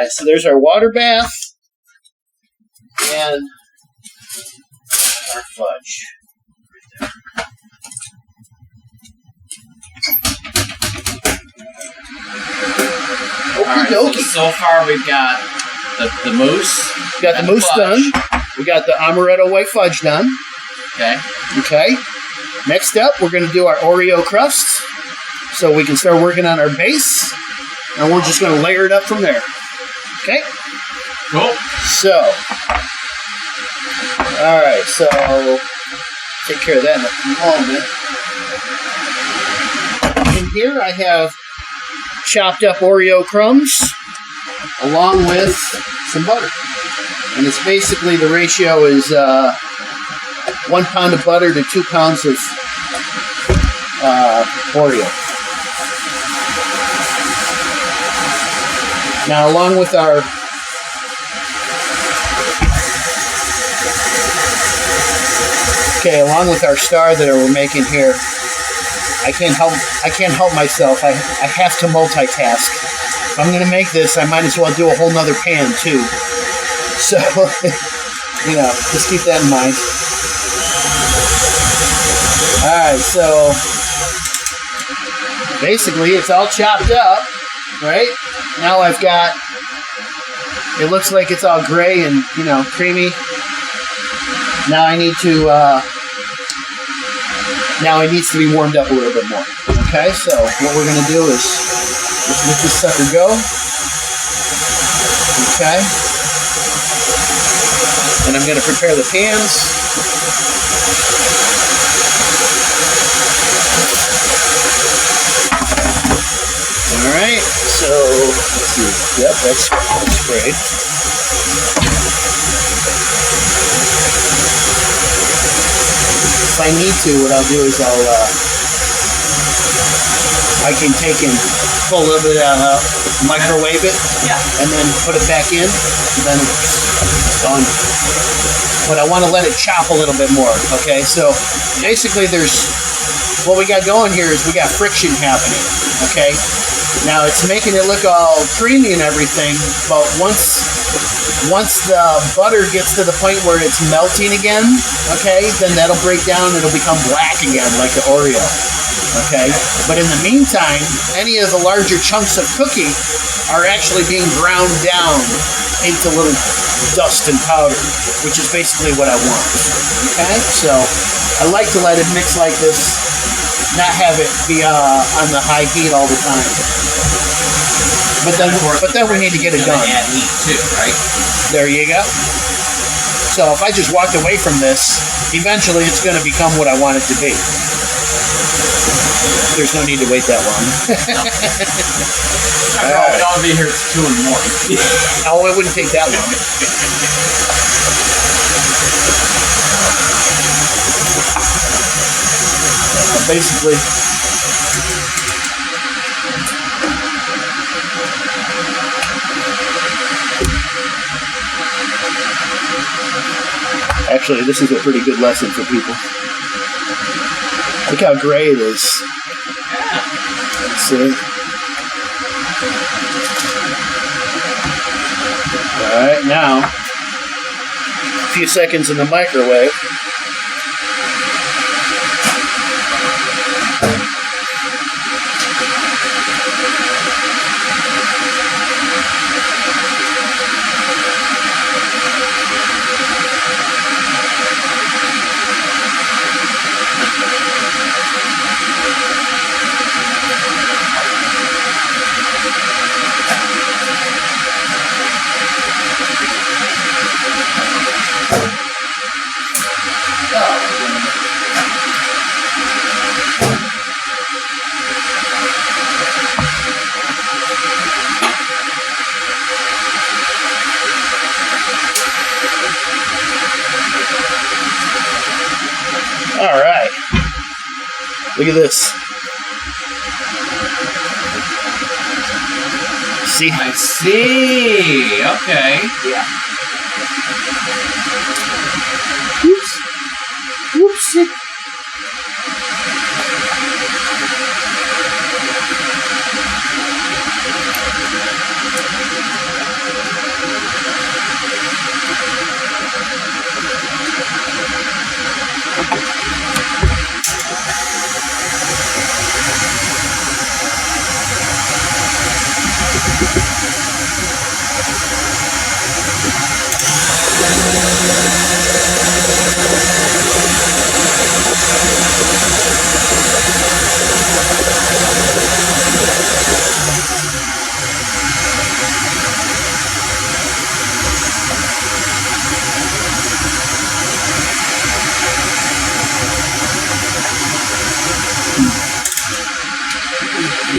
right, so there's our water bath and our fudge. Right, so far we've got the mousse. We got the mousse done. We got the Amarreto white fudge done. Okay. Okay. Next up, we're going to do our Oreo crusts so we can start working on our base. And we're just going to layer it up from there. Okay? Cool. So, all right. So, take care of that in a moment. In here, I have chopped up Oreo crumbs along with some butter. And it's basically, the ratio is 1 pound of butter to 2 pounds of Oreo. Now, along with our star that we're making here, I can't help myself. I have to multitask. If I'm going to make this, I might as well do a whole nother pan too. So, just keep that in mind. Alright, so basically it's all chopped up, right? Now I've got, it looks like it's all gray and, creamy. Now it needs to be warmed up a little bit more. Okay, so what we're going to do is just let this sucker go. Okay. And I'm going to prepare the pans. All right, so let's see. Yep, that's sprayed. If I need to, what I'll do is I can take and pull a little bit out, microwave it, and then put it back in, and then it's done. But I want to let it chop a little bit more. Okay, so basically, what we got going here is we got friction happening. Okay. Now it's making it look all creamy and everything, but once the butter gets to the point where it's melting again, okay, then that'll break down and it'll become black again like the Oreo, okay? But in the meantime, any of the larger chunks of cookie are actually being ground down into little dust and powder, which is basically what I want, okay? So I like to let it mix like this, not have it be on the high heat all the time. But then we need to get it done. Add heat too, right? There you go. So if I just walked away from this, eventually it's going to become what I want it to be. There's no need to wait that long. I'll be here till 2 in the morning. Oh, it wouldn't take that long. Basically, actually, this is a pretty good lesson for people. Look how gray it is. Let's see. Alright, now, a few seconds in the microwave. All right. Look at this. See? I see. Okay. Yeah. Oops. Whoopsie.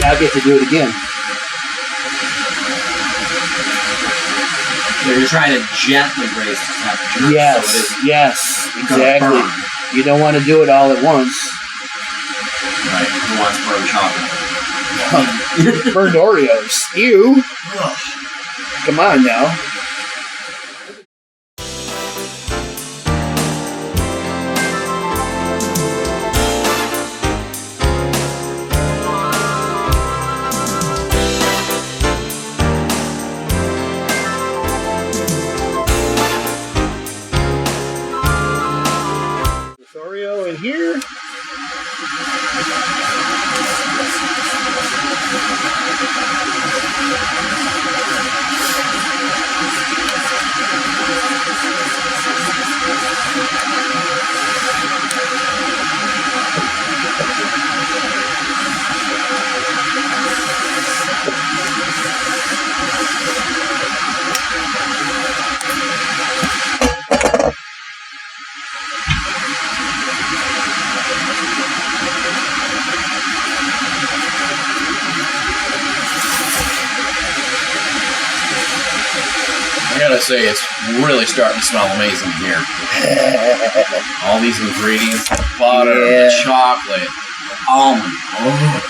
I'll get to do it again. So you're trying to gently raise the temperature. Yes, so yes, exactly. You don't want to do it all at once. Right. Who wants burnt chocolate? Burned Oreos. Ew. Come on now. Oreo in here. I gotta say, it's really starting to smell amazing here. All these ingredients, the butter, the chocolate, almond. Oh.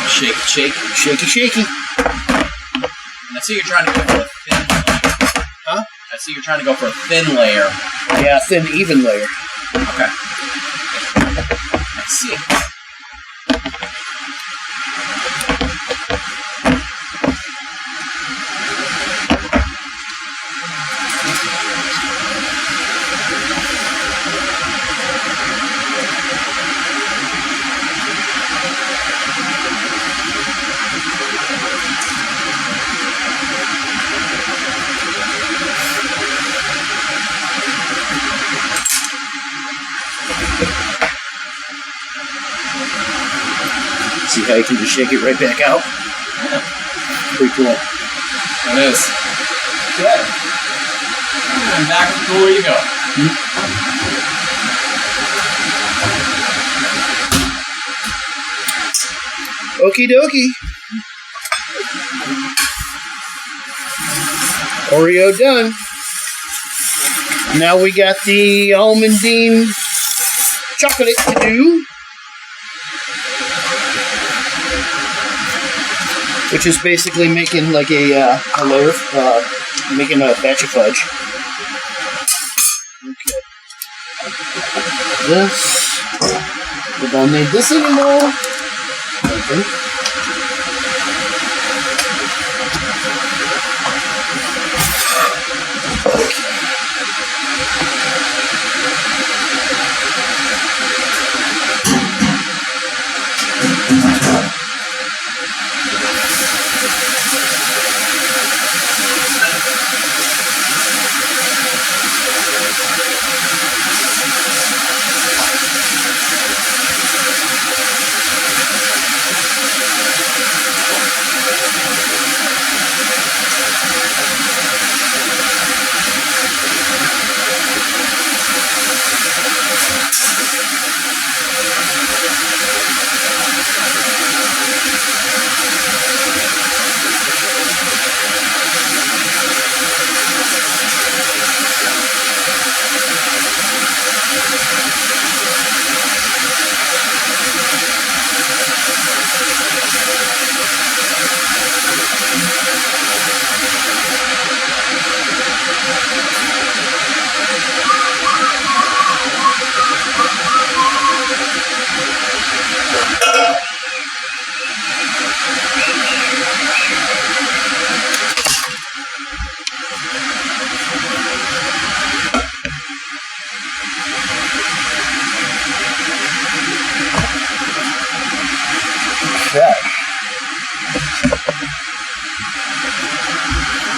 Shake, shake, Shaky, shaky. I see you're trying to go for a thin layer. Huh? I see you're trying to go for a thin layer. Yeah, thin, even layer. Okay. I see. See how you can just shake it right back out? Pretty cool. It is. Good. And back to the cooler you go. Okie dokie. Oreo done. Now we got the almondine chocolate to do. Which is basically making like a layer, making a batch of fudge. Okay. This. We don't need this anymore. Okay.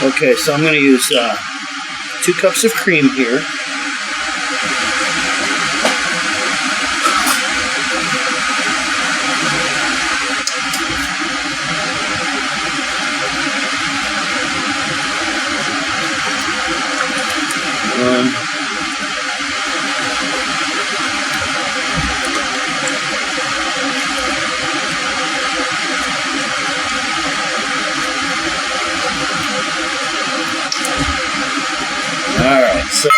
Okay, so I'm going to use 2 cups of cream here. Alright, so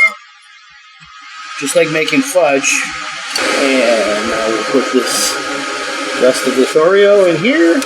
just like making fudge, and now we'll put this rest of this Oreo in here.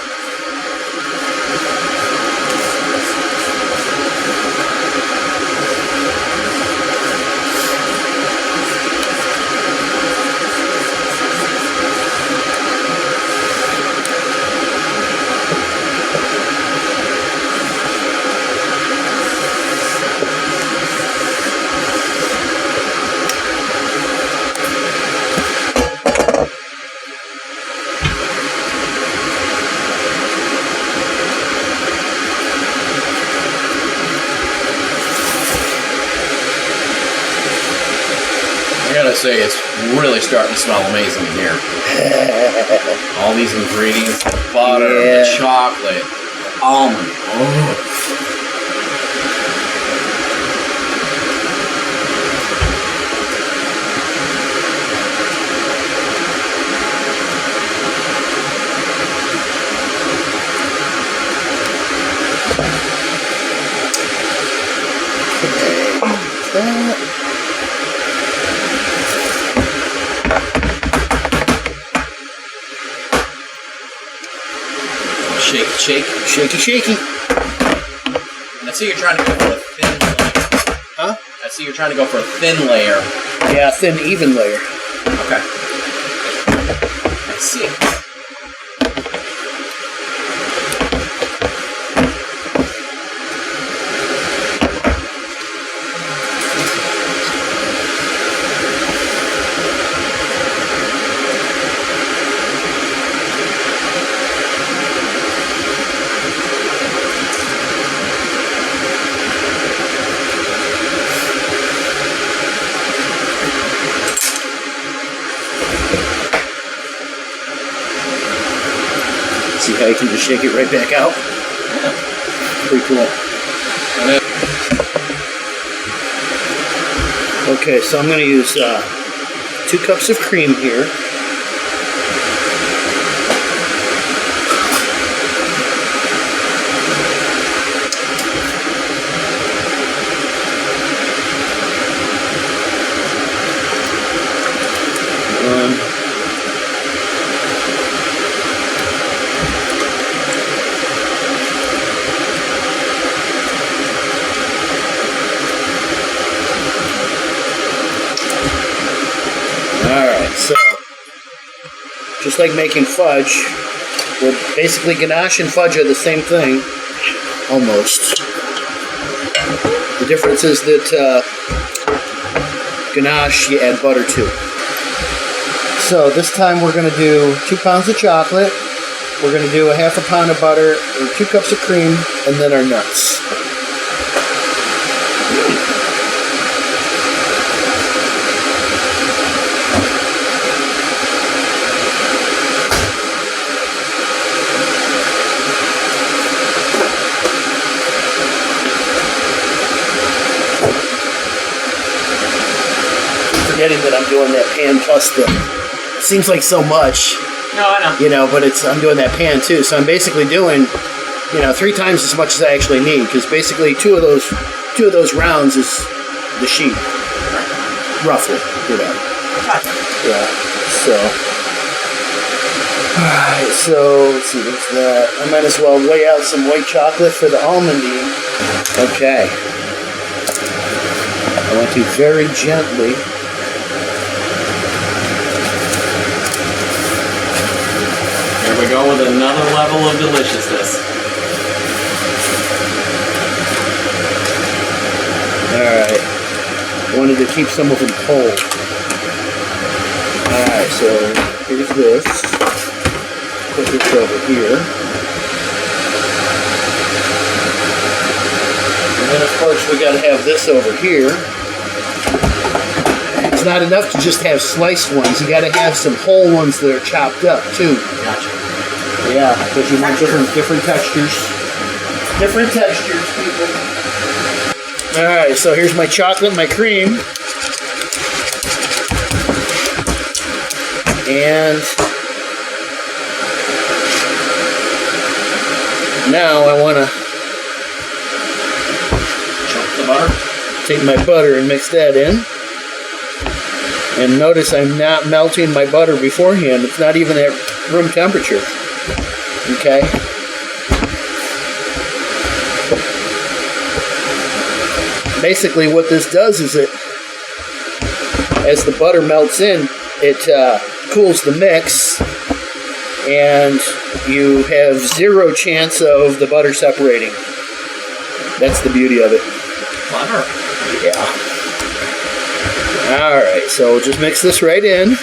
I gotta say, it's really starting to smell amazing in here. All these ingredients, the butter, the chocolate, almond. Oh. Shake, shake. Shaky, shaky. I see you're trying to go for a thin layer. Huh? I see you're trying to go for a thin layer. Yeah, thin, even layer. Okay. I see. See how you can just shake it right back out? Yeah. Pretty cool. Okay, so I'm going to use 2 cups of cream here. Alright, so just like making fudge, well, basically ganache and fudge are the same thing, almost. The difference is that ganache you add butter to. So this time we're going to do 2 pounds of chocolate, we're going to do a half a pound of butter, or 2 cups of cream, and then our nuts. Forgetting that I'm doing that pan plus the. Seems like so much. No, I know. You know, but I'm doing that pan too. So I'm basically doing, 3 times as much as I actually need, because basically two of those rounds is the sheet, roughly. Yeah. So. All right. So let's see. What's that? I might as well weigh out some white chocolate for the almondy. Okay. I want to very gently. Here we go with another level of deliciousness. Alright. I wanted to keep some of them cold. Alright, so here's this. Put this over here. we got to have this over here. It's not enough to just have sliced ones. You got to have some whole ones that are chopped up too. Gotcha. Yeah, because you want different textures. Different textures, people. All right, so here's my chocolate, my cream, and now I want to Chunk the butter. take my butter and mix that in. And notice I'm not melting my butter beforehand. It's not even at room temperature. Okay. Basically what this does is it, as the butter melts in, it cools the mix, and you have zero chance of the butter separating. That's the beauty of it. Butter. Yeah. Alright, so just mix this right in.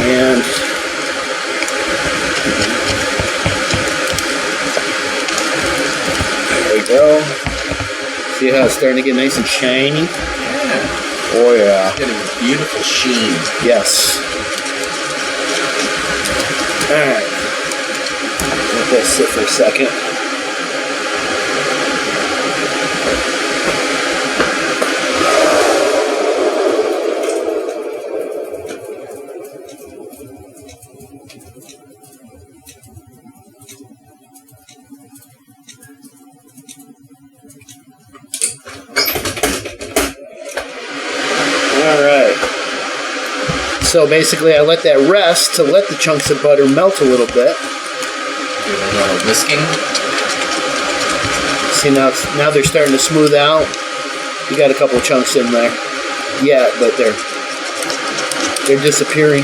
And there we go. See how it's starting to get nice and shiny? Yeah. Oh yeah. Getting a beautiful sheen. Yes. Alright. Let that sit for a second. Alright. So basically I let that rest to let the chunks of butter melt a little bit. Do a little whisking. See, now they're starting to smooth out. You got a couple chunks in there. Yeah, but they're disappearing.